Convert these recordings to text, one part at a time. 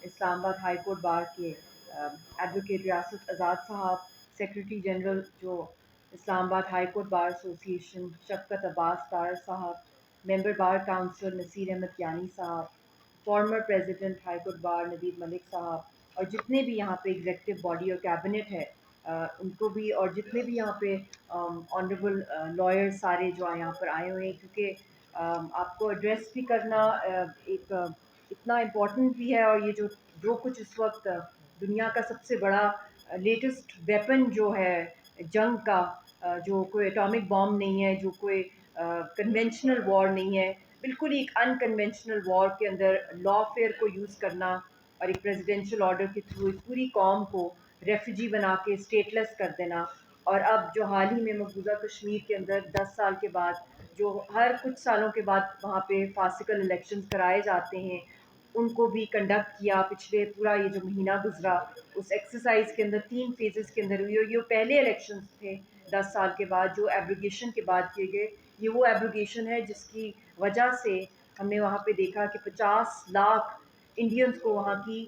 اسلام آباد high court بار کے advocate ریاست آزاد صاحب، سیکرٹری جنرل جو اسلام آباد ہائی کورٹ بار ایسوسیشن شفقت Abbas Tahir sahib, member bar council Naseer Ahmed یانی sahib, former president high court bar Naveed Malik sahib, اور جتنے بھی یہاں پہ ایگزیکٹو باڈی اور کیبنٹ ہے ان کو بھی، اور جتنے بھی یہاں پہ آنریبل لائر سارے جو یہاں پر آئے ہوئے ہیں، کیونکہ آپ کو ایڈریس بھی کرنا ایک اتنا امپورٹنٹ بھی ہے، اور یہ جو کچھ اس وقت دنیا کا سب سے بڑا لیٹسٹ ویپن جو ہے جنگ کا، جو کوئی اٹامک بام نہیں ہے، جو کوئی کنونشنل وار نہیں ہے، بالکل ایک ان کنونشنل وار کے اندر لا فیئر کو یوز کرنا اور ایک پریزیڈینشیل آرڈر کے تھرو ایک پوری قوم کو ریفیوجی بنا کے اسٹیٹ لیس کر دینا، اور اب جو حال ہی میں مقبوضہ کشمیر کے اندر 10 سال کے بعد جو ہر کچھ سالوں کے بعد وہاں پہ فاسیکل الیکشنز کرائے جاتے ہیں، ان کو بھی کنڈکٹ کیا پچھلے پورا یہ جو مہینہ گزرا اس ایکسرسائز کے اندر 3 فیزز کے اندر ہوئی، اور یہ پہلے الیکشنز تھے 10 سال کے بعد جو ایبروگیشن کے بعد کیے گئے، یہ وہ ایبروگیشن ہے جس کی وجہ سے ہم نے وہاں پہ دیکھا کہ 50 لاکھ انڈینز کو وہاں کی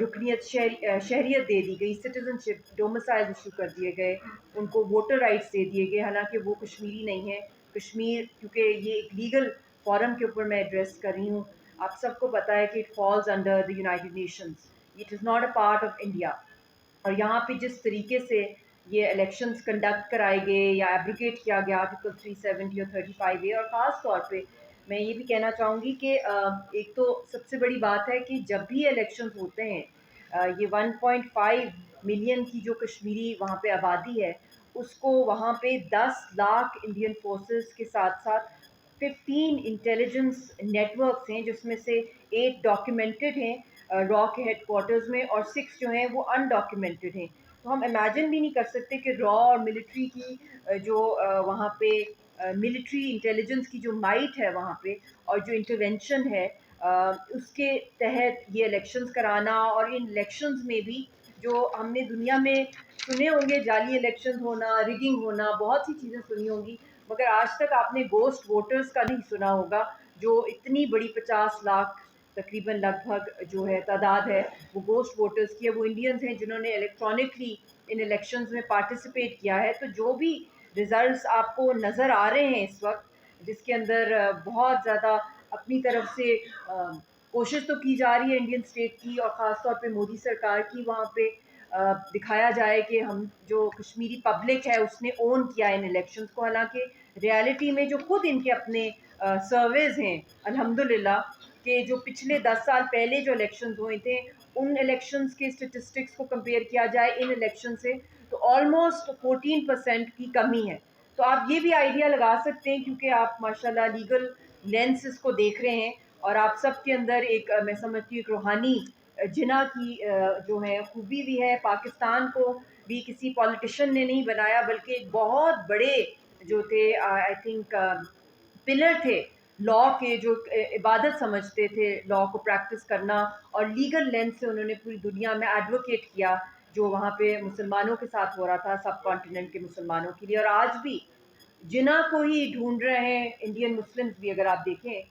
رکنیت شہریت دے دی گئی، سٹیزن شپ ڈومسائل ایشو کر دیے گئے، ان کو ووٹر رائٹس دے دیے گئے، حالانکہ وہ کشمیری نہیں ہے۔ کشمیر کیونکہ یہ ایک لیگل فورم کے اوپر میں ایڈریس کر رہی ہوں، آپ سب کو پتہ ہے کہ it falls under the United nations, it is not a part of India, اور یہاں پہ جس طریقے سے یہ الیکشنز کنڈکٹ کرائے گئے یا ایبریگیٹ کیا گیا آرٹیکل 370 اور 35A، اور خاص طور پہ میں یہ بھی کہنا چاہوں گی کہ ایک تو سب سے بڑی بات ہے کہ جب بھی الیکشنز ہوتے ہیں، یہ 1.5 ملین کی جو کشمیری وہاں پہ آبادی ہے، اس کو وہاں پہ 10 لاکھ انڈین فورسز کے ساتھ ساتھ 15 انٹیلیجنس نیٹ ورکس ہیں، جس میں سے 8 ڈاکیومنٹڈ ہیں را کے ہیڈ کوارٹرز میں، اور 6 جو ہیں وہ انڈاکیومنٹڈ ہیں۔ تو ہم امیجن بھی نہیں کر سکتے کہ را اور ملٹری کی جو وہاں پہ ملٹری انٹیلیجنس کی جو مائٹ ہے وہاں پہ، اور جو انٹرونشن ہے اس کے تحت یہ الیکشنز کرانا، اور ان الیکشنز میں بھی جو ہم نے دنیا میں سنے ہوں گے، جعلی الیکشنز ہونا، ریگنگ ہونا، بہت سی چیزیں سنی ہوں گی، مگر آج تک آپ نے گوسٹ ووٹرز کا نہیں سنا ہوگا، جو اتنی بڑی 50 لاکھ تقریباً لگ بھگ جو ہے تعداد ہے وہ گوسٹ ووٹرز کی ہے، وہ انڈینز ہیں جنہوں نے الیکٹرانکلی ان الیکشنز میں پارٹیسپیٹ کیا ہے۔ تو جو بھی ریزلٹس آپ کو نظر آ رہے ہیں اس وقت، جس کے اندر بہت زیادہ اپنی طرف سے کوشش تو کی جا رہی ہے انڈین اسٹیٹ کی، اور خاص طور پہ مودی سرکار کی، وہاں پہ دکھایا جائے کہ ہم جو کشمیری پبلک ہے اس نے اون کیا ان الیکشنز کو، حالانکہ ریالٹی میں جو خود ان کے اپنے سرویز ہیں الحمدللہ، کہ جو پچھلے 10 سال پہلے جو الیکشنز ہوئے تھے ان الیکشنز کے اسٹیٹسٹکس کو کمپیئر کیا جائے ان الیکشن سے، تو آلموسٹ 14% کی کمی ہے۔ تو آپ یہ بھی آئیڈیا لگا سکتے ہیں، کیونکہ آپ ماشاءاللہ لیگل لینسز کو دیکھ رہے ہیں، اور آپ سب کے اندر ایک میں سمجھتی ہوں ایک روحانی جناح کی جو ہے خوبی بھی ہے۔ پاکستان کو بھی کسی پولیٹیشین نے نہیں بنایا، بلکہ ایک بہت بڑے جو تھے آئی تھنک پلر تھے لا کے، جو عبادت سمجھتے تھے لا کو پریکٹس کرنا، اور لیگل لینس سے انہوں نے پوری دنیا میں ایڈوکیٹ کیا جو وہاں پہ مسلمانوں کے ساتھ ہو رہا تھا، سب کانٹیننٹ کے مسلمانوں کے لیے، اور آج بھی جناح کو ہی ڈھونڈ رہے ہیں انڈین مسلمز بھی، اگر آپ دیکھیں